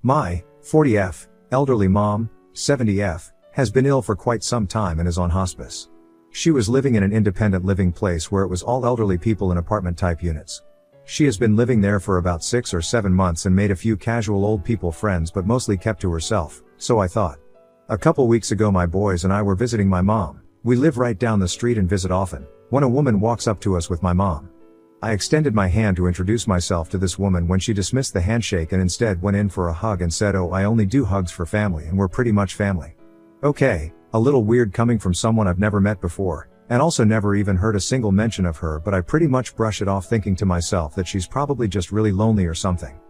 My 40F, elderly mom, 70F, has been ill for quite some time and is on hospice. She was living in an independent living place where it was all elderly people in apartment type units. She has been living there for about 6 or 7 months and made a few casual old people friends but mostly kept to herself, so I thought. A couple weeks ago my boys and I were visiting my mom. We live right down the street and visit often, when a woman walks up to us with my mom. I extended my hand to introduce myself to this woman when she dismissed the handshake and instead went in for a hug and said, "Oh, I only do hugs for family and we're pretty much family." Okay, a little weird coming from someone I've never met before, and also never even heard a single mention of her, but I pretty much brush it off thinking to myself that she's probably just really lonely or something.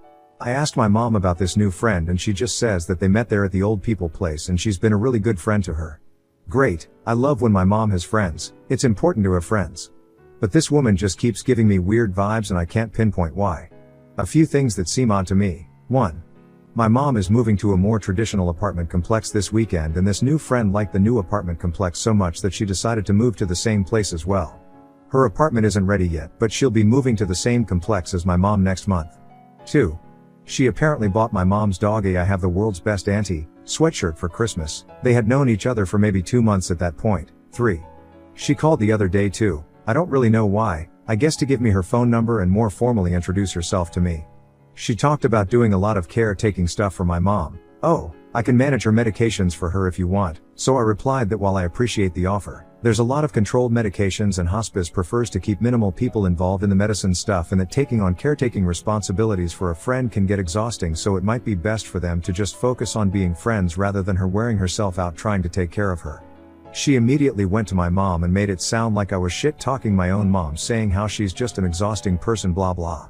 I asked my mom about this new friend and she just says that they met there at the old people place and she's been a really good friend to her. Great, I love when my mom has friends, it's important to have friends. But this woman just keeps giving me weird vibes and I can't pinpoint why. A few things that seem odd to me. 1. My mom is moving to a more traditional apartment complex this weekend and this new friend liked the new apartment complex so much that she decided to move to the same place as well. Her apartment isn't ready yet, but she'll be moving to the same complex as my mom next month. 2. She apparently bought my mom's dog a "I have the world's best Auntie" sweatshirt for Christmas. They had known each other for maybe 2 months at that point. 3. She called the other day too. I don't really know why, I guess to give me her phone number and more formally introduce herself to me. She talked about doing a lot of caretaking stuff for my mom. "Oh, I can manage her medications for her if you want," so I replied that while I appreciate the offer, there's a lot of controlled medications and hospice prefers to keep minimal people involved in the medicine stuff and that taking on caretaking responsibilities for a friend can get exhausting, so it might be best for them to just focus on being friends rather than her wearing herself out trying to take care of her. She immediately went to my mom and made it sound like I was shit-talking my own mom, saying how she's just an exhausting person blah blah.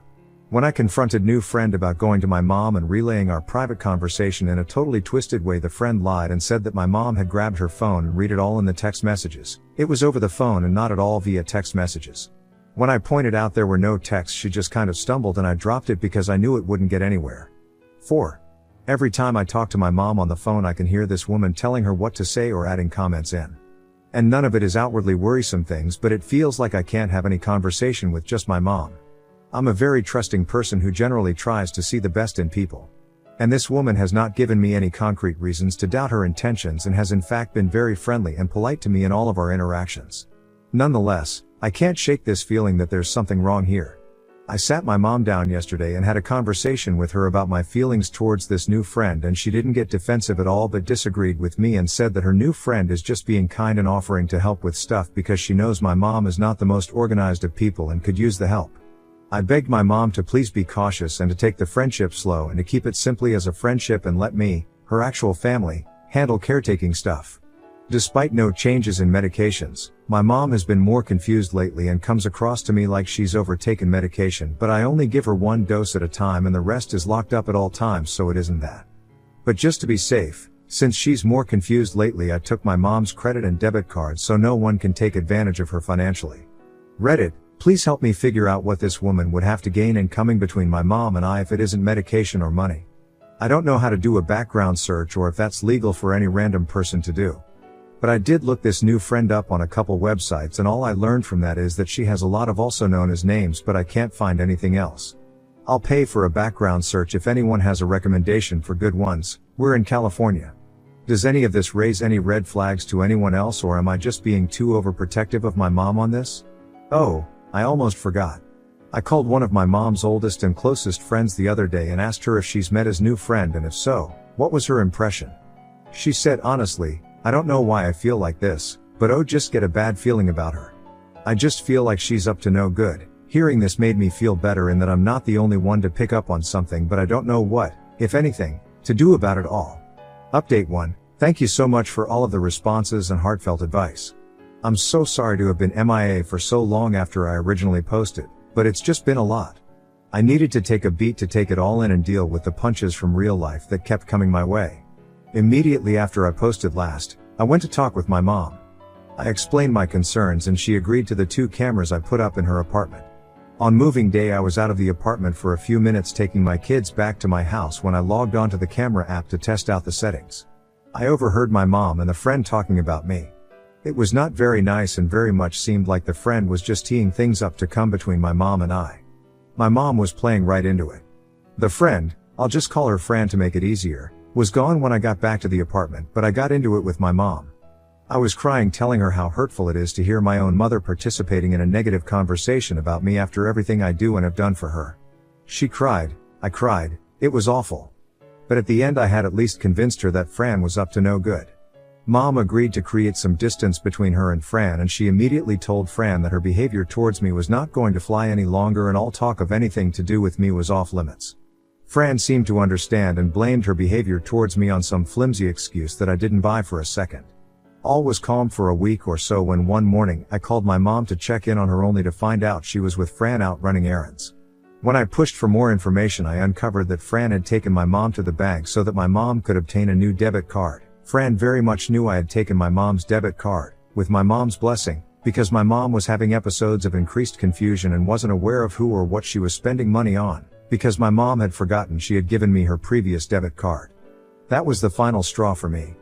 When I confronted new friend about going to my mom and relaying our private conversation in a totally twisted way, the friend lied and said that my mom had grabbed her phone and read it all in the text messages. It was over the phone and not at all via text messages. When I pointed out there were no texts, she just kind of stumbled and I dropped it because I knew it wouldn't get anywhere. 4. Every time I talk to my mom on the phone I can hear this woman telling her what to say or adding comments in. And none of it is outwardly worrisome things, but it feels like I can't have any conversation with just my mom. I'm a very trusting person who generally tries to see the best in people. And this woman has not given me any concrete reasons to doubt her intentions and has in fact been very friendly and polite to me in all of our interactions. Nonetheless, I can't shake this feeling that there's something wrong here. I sat my mom down yesterday and had a conversation with her about my feelings towards this new friend, and she didn't get defensive at all but disagreed with me and said that her new friend is just being kind and offering to help with stuff because she knows my mom is not the most organized of people and could use the help. I begged my mom to please be cautious and to take the friendship slow and to keep it simply as a friendship and let me, her actual family, handle caretaking stuff. Despite no changes in medications, my mom has been more confused lately and comes across to me like she's overtaken medication, but I only give her 1 dose at a time and the rest is locked up at all times, so it isn't that. But just to be safe, since she's more confused lately, I took my mom's credit and debit card so no one can take advantage of her financially. Reddit, please help me figure out what this woman would have to gain in coming between my mom and I if it isn't medication or money. I don't know how to do a background search or if that's legal for any random person to do. But I did look this new friend up on a couple websites and all I learned from that is that she has a lot of also known as names, but I can't find anything else. I'll pay for a background search if anyone has a recommendation for good ones. We're in California. Does any of this raise any red flags to anyone else, or am I just being too overprotective of my mom on this? Oh, I almost forgot. I called one of my mom's oldest and closest friends the other day and asked her if she's met his new friend, and if so, what was her impression. She said, "Honestly, I don't know why I feel like this, but just get a bad feeling about her. I just feel like she's up to no good." Hearing this made me feel better in that I'm not the only one to pick up on something, but I don't know what, if anything, to do about it all. Update 1. Thank you so much for all of the responses and heartfelt advice. I'm so sorry to have been MIA for so long after I originally posted, but it's just been a lot. I needed to take a beat to take it all in and deal with the punches from real life that kept coming my way. Immediately after I posted last, I went to talk with my mom. I explained my concerns and she agreed to the 2 cameras I put up in her apartment. On moving day I was out of the apartment for a few minutes taking my kids back to my house when I logged onto the camera app to test out the settings. I overheard my mom and the friend talking about me. It was not very nice and very much seemed like the friend was just teeing things up to come between my mom and I. My mom was playing right into it. The friend, I'll just call her Fran to make it easier, was gone when I got back to the apartment, but I got into it with my mom. I was crying, telling her how hurtful it is to hear my own mother participating in a negative conversation about me after everything I do and have done for her. She cried, I cried, it was awful. But at the end I had at least convinced her that Fran was up to no good. Mom agreed to create some distance between her and Fran, and she immediately told Fran that her behavior towards me was not going to fly any longer and all talk of anything to do with me was off limits. Fran seemed to understand and blamed her behavior towards me on some flimsy excuse that I didn't buy for a second. All was calm for a week or so when one morning I called my mom to check in on her, only to find out she was with Fran out running errands. When I pushed for more information, I uncovered that Fran had taken my mom to the bank so that my mom could obtain a new debit card. Fran very much knew I had taken my mom's debit card, with my mom's blessing, because my mom was having episodes of increased confusion and wasn't aware of who or what she was spending money on, because my mom had forgotten she had given me her previous debit card. That was the final straw for me.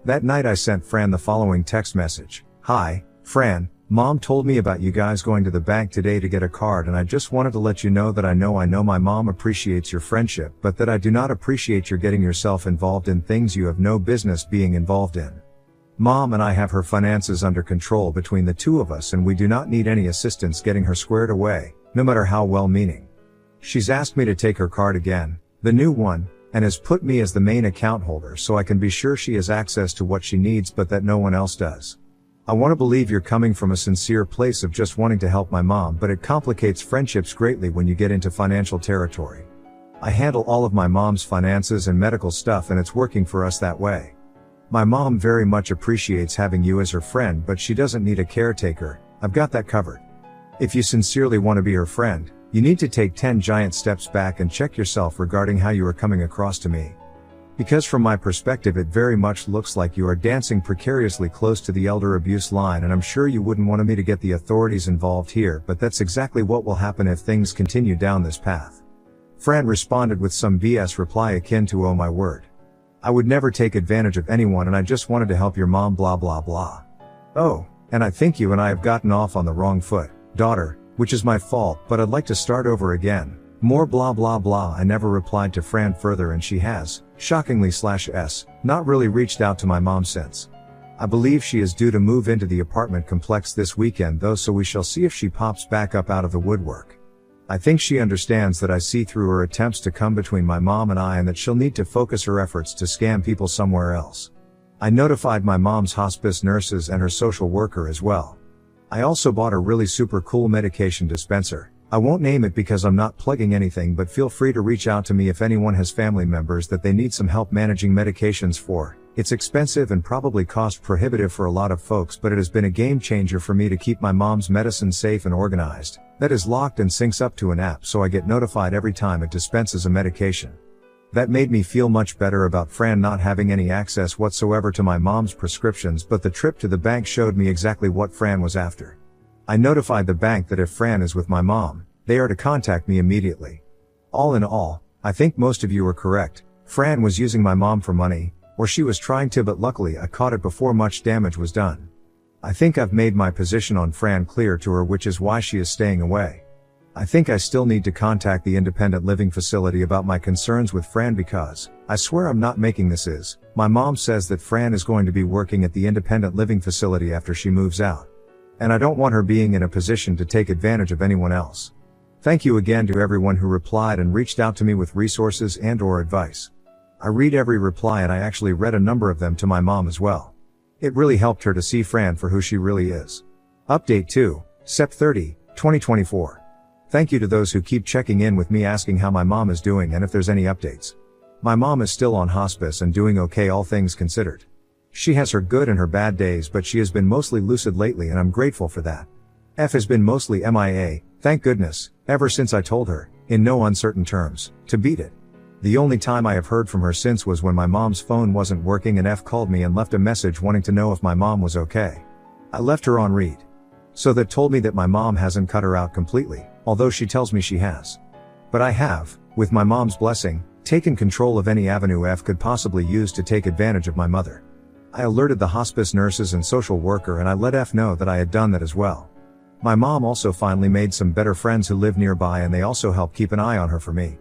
That night I sent Fran the following text message. Hi, Fran, Mom told me about you guys going to the bank today to get a card, and I just wanted to let you know that I know my mom appreciates your friendship, but that I do not appreciate your getting yourself involved in things you have no business being involved in. Mom and I have her finances under control between the two of us, and we do not need any assistance getting her squared away, no matter how well-meaning. She's asked me to take her card again, the new one, and has put me as the main account holder so I can be sure she has access to what she needs but that no one else does. I want to believe you're coming from a sincere place of just wanting to help my mom, but it complicates friendships greatly when you get into financial territory. I handle all of my mom's finances and medical stuff, and it's working for us that way. My mom very much appreciates having you as her friend, but she doesn't need a caretaker. I've got that covered. If you sincerely want to be her friend, you need to take 10 giant steps back and check yourself regarding how you are coming across to me. Because from my perspective it very much looks like you are dancing precariously close to the elder abuse line, and I'm sure you wouldn't want me to get the authorities involved here, but that's exactly what will happen if things continue down this path. Fran responded with some BS reply akin to, oh my word. I would never take advantage of anyone, and I just wanted to help your mom blah blah blah. Oh, and I think you and I have gotten off on the wrong foot, daughter, which is my fault, but I'd like to start over again. More blah blah blah. I never replied to Fran further, and she has, shockingly /s, not really reached out to my mom since. I believe she is due to move into the apartment complex this weekend though, so we shall see if she pops back up out of the woodwork. I think she understands that I see through her attempts to come between my mom and I, and that she'll need to focus her efforts to scam people somewhere else. I notified my mom's hospice nurses and her social worker as well. I also bought a really super cool medication dispenser. I won't name it because I'm not plugging anything, but feel free to reach out to me if anyone has family members that they need some help managing medications for. It's expensive and probably cost prohibitive for a lot of folks, but it has been a game changer for me to keep my mom's medicine safe and organized. That is locked and syncs up to an app, so I get notified every time it dispenses a medication. That made me feel much better about Fran not having any access whatsoever to my mom's prescriptions, but the trip to the bank showed me exactly what Fran was after. I notified the bank that if Fran is with my mom, they are to contact me immediately. All in all, I think most of you are correct. Fran was using my mom for money, or she was trying to, but luckily I caught it before much damage was done. I think I've made my position on Fran clear to her, which is why she is staying away. I think I still need to contact the independent living facility about my concerns with Fran, because, I swear I'm not making this is, my mom says that Fran is going to be working at the independent living facility after she moves out. And I don't want her being in a position to take advantage of anyone else. Thank you again to everyone who replied and reached out to me with resources and/or advice. I read every reply, and I actually read a number of them to my mom as well. It really helped her to see Fran for who she really is. Update 2, Sep 30, 2024. Thank you to those who keep checking in with me asking how my mom is doing and if there's any updates. My mom is still on hospice and doing okay, all things considered. She has her good and her bad days, but she has been mostly lucid lately, and I'm grateful for that. F has been mostly MIA, thank goodness, ever since I told her, in no uncertain terms, to beat it. The only time I have heard from her since was when my mom's phone wasn't working and F called me and left a message wanting to know if my mom was okay. I left her on read. So that told me that my mom hasn't cut her out completely, although she tells me she has. But I have, with my mom's blessing, taken control of any avenue F could possibly use to take advantage of my mother. I alerted the hospice nurses and social worker, and I let F know that I had done that as well. My mom also finally made some better friends who live nearby, and they also help keep an eye on her for me.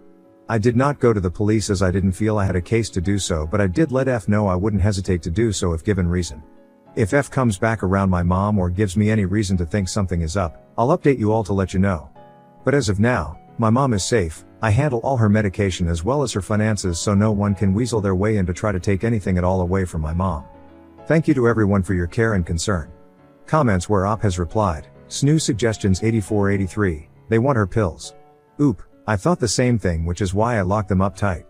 I did not go to the police as I didn't feel I had a case to do so, but I did let F know I wouldn't hesitate to do so if given reason. If F comes back around my mom or gives me any reason to think something is up, I'll update you all to let you know. But as of now, my mom is safe. I handle all her medication as well as her finances, so no one can weasel their way in to try to take anything at all away from my mom. Thank you to everyone for your care and concern. Comments where Op has replied, Snoo Suggestions 8483, they want her pills. Oop, I thought the same thing, which is why I locked them up tight.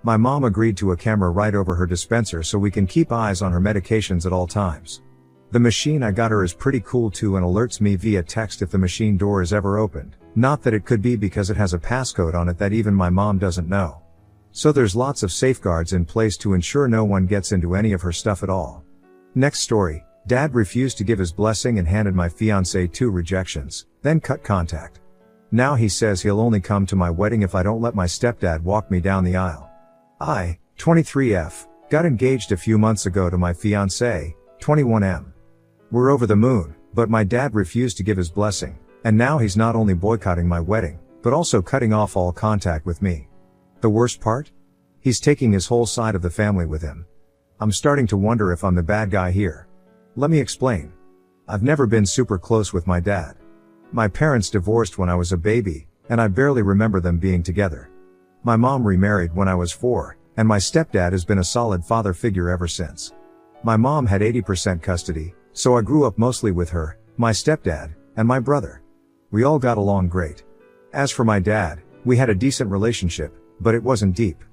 My mom agreed to a camera right over her dispenser so we can keep eyes on her medications at all times. The machine I got her is pretty cool too and alerts me via text if the machine door is ever opened. Not that it could be because it has a passcode on it that even my mom doesn't know. So there's lots of safeguards in place to ensure no one gets into any of her stuff at all. Next story, Dad refused to give his blessing and handed my fiancée 2 rejections, then cut contact. Now he says he'll only come to my wedding if I don't let my stepdad walk me down the aisle. I, 23F, got engaged a few months ago to my fiancée, 21M. We're over the moon, but my dad refused to give his blessing, and now he's not only boycotting my wedding, but also cutting off all contact with me. The worst part? He's taking his whole side of the family with him. I'm starting to wonder if I'm the bad guy here. Let me explain. I've never been super close with my dad. My parents divorced when I was a baby, and I barely remember them being together. My mom remarried when I was 4, and my stepdad has been a solid father figure ever since. My mom had 80% custody, so I grew up mostly with her, my stepdad, and my brother. We all got along great. As for my dad, we had a decent relationship, but it wasn't deep.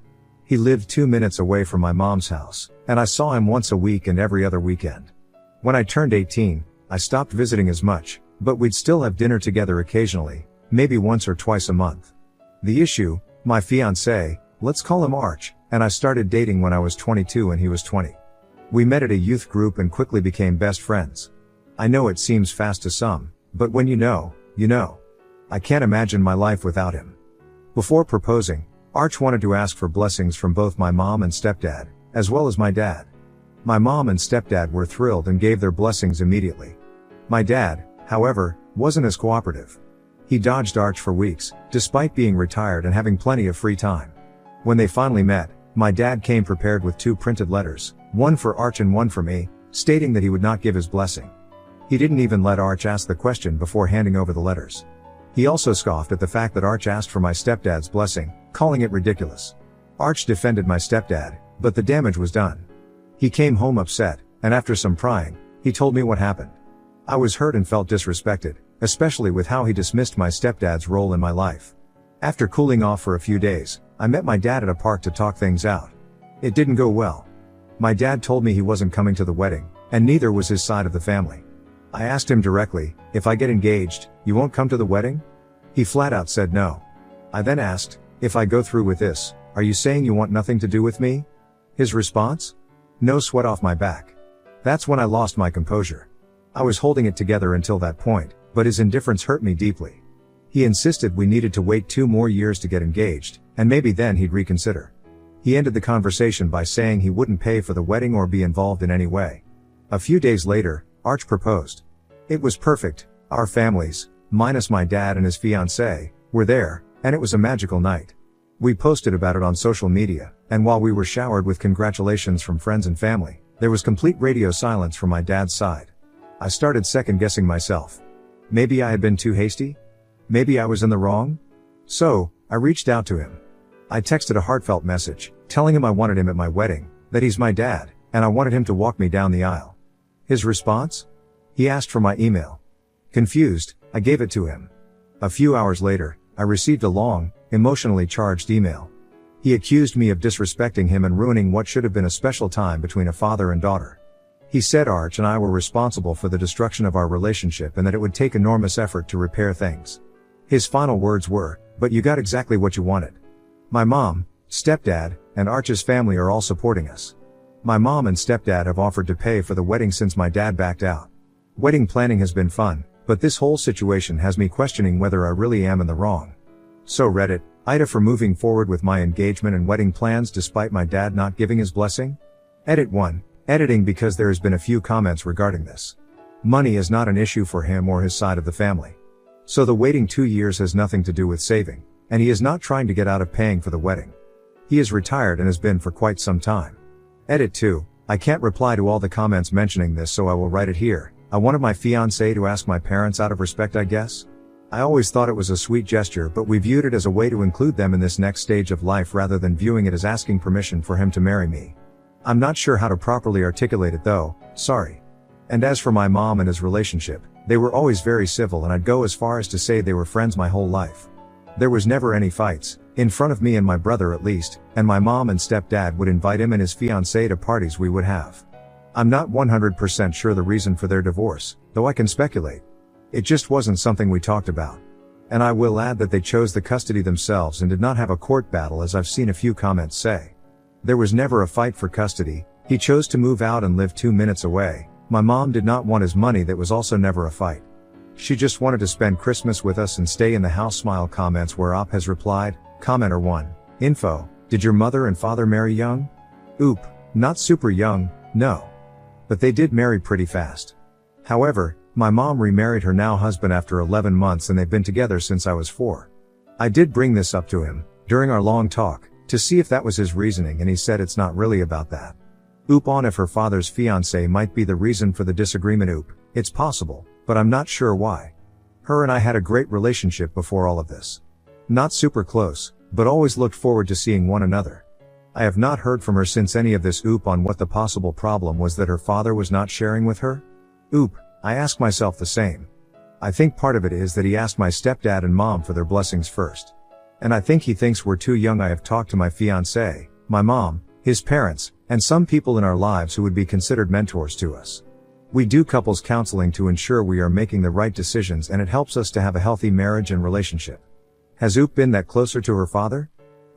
He lived 2 minutes away from my mom's house, and I saw him once a week and every other weekend. When I turned 18, I stopped visiting as much, but we'd still have dinner together occasionally, maybe once or twice a month. The issue, my fiancé, let's call him Arch, and I started dating when I was 22 and he was 20. We met at a youth group and quickly became best friends. I know it seems fast to some, but when you know, you know. I can't imagine my life without him. Before proposing, Arch wanted to ask for blessings from both my mom and stepdad, as well as my dad. My mom and stepdad were thrilled and gave their blessings immediately. My dad, however, wasn't as cooperative. He dodged Arch for weeks, despite being retired and having plenty of free time. When they finally met, my dad came prepared with 2 printed letters, one for Arch and one for me, stating that he would not give his blessing. He didn't even let Arch ask the question before handing over the letters. He also scoffed at the fact that Arch asked for my stepdad's blessing, calling it ridiculous. Arch defended my stepdad, but the damage was done. He came home upset, and after some prying, he told me what happened. I was hurt and felt disrespected, especially with how he dismissed my stepdad's role in my life. After cooling off for a few days, I met my dad at a park to talk things out. It didn't go well. My dad told me he wasn't coming to the wedding, and neither was his side of the family. I asked him directly, if I get engaged, you won't come to the wedding? He flat out said no. I then asked, if I go through with this, are you saying you want nothing to do with me? His response? No sweat off my back. That's when I lost my composure. I was holding it together until that point, but his indifference hurt me deeply. He insisted we needed to wait 2 more years to get engaged, and maybe then he'd reconsider. He ended the conversation by saying he wouldn't pay for the wedding or be involved in any way. A few days later, Arch proposed. It was perfect. Our families, minus my dad and his fiancée, were there, and it was a magical night. We posted about it on social media, and while we were showered with congratulations from friends and family, there was complete radio silence from my dad's side. I started second-guessing myself. Maybe I had been too hasty? Maybe I was in the wrong? So, I reached out to him. I texted a heartfelt message, telling him I wanted him at my wedding, that he's my dad, and I wanted him to walk me down the aisle. His response? He asked for my email. Confused, I gave it to him. A few hours later, I received a long, emotionally charged email. He accused me of disrespecting him and ruining what should have been a special time between a father and daughter. He said Arch and I were responsible for the destruction of our relationship and that it would take enormous effort to repair things. His final words were, but you got exactly what you wanted. My mom, stepdad, and Arch's family are all supporting us. My mom and stepdad have offered to pay for the wedding since my dad backed out. Wedding planning has been fun, but this whole situation has me questioning whether I really am in the wrong. So Reddit, Ida for moving forward with my engagement and wedding plans despite my dad not giving his blessing? Edit 1. Editing because there has been a few comments regarding this. Money is not an issue for him or his side of the family. So the waiting 2 years has nothing to do with saving. and he is not trying to get out of paying for the wedding. He is retired and has been for quite some time. Edit 2. I can't reply to all the comments mentioning this, so I will write it here. I wanted my fiancé to ask my parents out of respect, I guess. I always thought it was a sweet gesture, but we viewed it as a way to include them in this next stage of life rather than viewing it as asking permission for him to marry me. I'm not sure how to properly articulate it though, sorry. And as for my mom and his relationship, they were always very civil, and I'd go as far as to say they were friends my whole life. There was never any fights, in front of me and my brother at least, and my mom and stepdad would invite him and his fiancée to parties we would have. I'm not 100% sure the reason for their divorce, though I can speculate. It just wasn't something we talked about. And I will add that they chose the custody themselves and did not have a court battle, as I've seen a few comments say. There was never a fight for custody. He chose to move out and live 2 minutes away. My mom did not want his money. That was also never a fight. She just wanted to spend Christmas with us and stay in the house. Smile comments where Op has replied. Commenter 1. Info. Did your mother and father marry young? Oop. Not super young, no. But they did marry pretty fast. However, my mom remarried her now husband after 11 months and they've been together since I was 4. I did bring this up to him, during our long talk, to see if that was his reasoning, and he said it's not really about that. Oop on if her father's fiancé might be the reason for the disagreement. Oop, it's possible, but I'm not sure why. Her and I had a great relationship before all of this. Not super close, but always looked forward to seeing one another. I have not heard from her since any of this. Oop on what the possible problem was that her father was not sharing with her? Oop, I ask myself the same. I think part of it is that he asked my stepdad and mom for their blessings first. And I think he thinks we're too young. I have talked to my fiancé, my mom, his parents, and some people in our lives who would be considered mentors to us. We do couples counseling to ensure we are making the right decisions, and it helps us to have a healthy marriage and relationship. Has Oop been that closer to her father?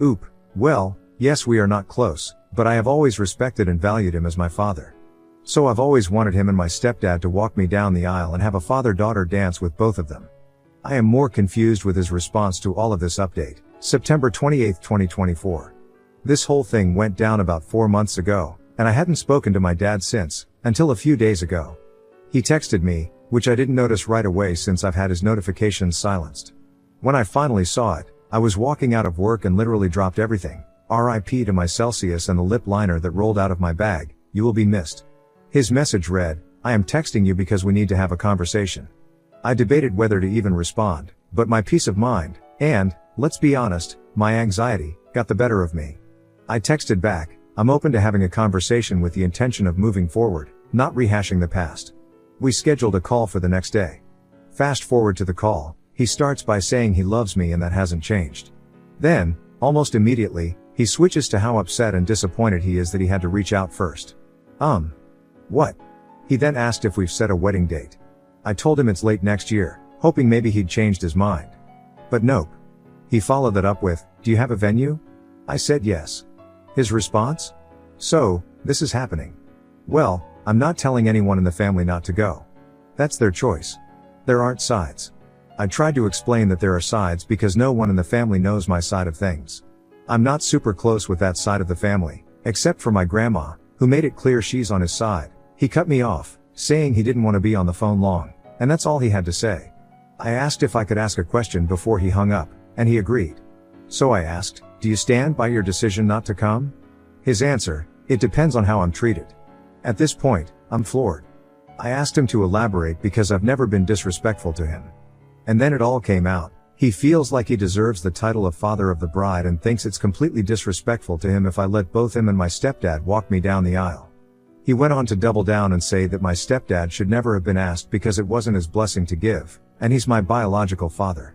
Oop, well, yes, we are not close, but I have always respected and valued him as my father. So I've always wanted him and my stepdad to walk me down the aisle and have a father-daughter dance with both of them. I am more confused with his response to all of this. Update. September 28, 2024. This whole thing went down about 4 months ago, and I hadn't spoken to my dad since, until a few days ago. He texted me, which I didn't notice right away since I've had his notifications silenced. When I finally saw it, I was walking out of work and literally dropped everything. RIP to my Celsius and the lip liner that rolled out of my bag. You will be missed. His message read, I am texting you because we need to have a conversation. I debated whether to even respond, but my peace of mind, and, let's be honest, my anxiety, got the better of me. I texted back, I'm open to having a conversation with the intention of moving forward, not rehashing the past. We scheduled a call for the next day. Fast forward to the call, he starts by saying he loves me and that hasn't changed. Then, almost immediately, he switches to how upset and disappointed he is that he had to reach out first. What? He then asked if we've set a wedding date. I told him it's late next year, hoping maybe he'd changed his mind. But nope. He followed that up with, do you have a venue? I said yes. His response? So, this is happening. Well, I'm not telling anyone in the family not to go. That's their choice. There aren't sides. I tried to explain that there are sides because no one in the family knows my side of things. I'm not super close with that side of the family, except for my grandma, who made it clear she's on his side. He cut me off, saying he didn't want to be on the phone long, and that's all he had to say. I asked if I could ask a question before he hung up, and he agreed. So I asked, do you stand by your decision not to come? His answer, it depends on how I'm treated. At this point, I'm floored. I asked him to elaborate because I've never been disrespectful to him. And then it all came out. He feels like he deserves the title of father of the bride and thinks it's completely disrespectful to him if I let both him and my stepdad walk me down the aisle. He went on to double down and say that my stepdad should never have been asked because it wasn't his blessing to give, and he's my biological father.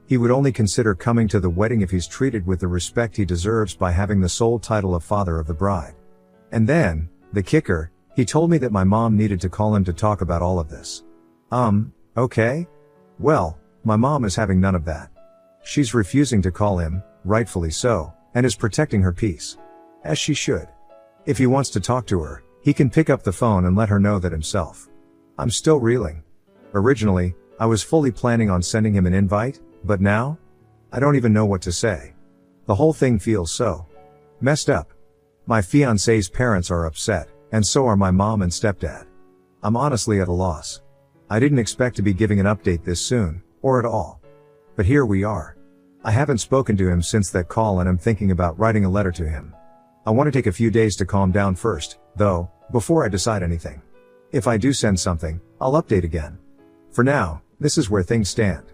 He would only consider coming to the wedding if he's treated with the respect he deserves by having the sole title of father of the bride. And then, the kicker, he told me that my mom needed to call him to talk about all of this. Okay? Well, my mom is having none of that. She's refusing to call him, rightfully so, and is protecting her peace. As she should. If he wants to talk to her, he can pick up the phone and let her know that himself. I'm still reeling. Originally, I was fully planning on sending him an invite, but now? I don't even know what to say. The whole thing feels so messed up. My fiancé's parents are upset, and so are my mom and stepdad. I'm honestly at a loss. I didn't expect to be giving an update this soon, or at all. But here we are. I haven't spoken to him since that call and I'm thinking about writing a letter to him. I want to take a few days to calm down first, though, before I decide anything. If I do send something, I'll update again. For now, this is where things stand.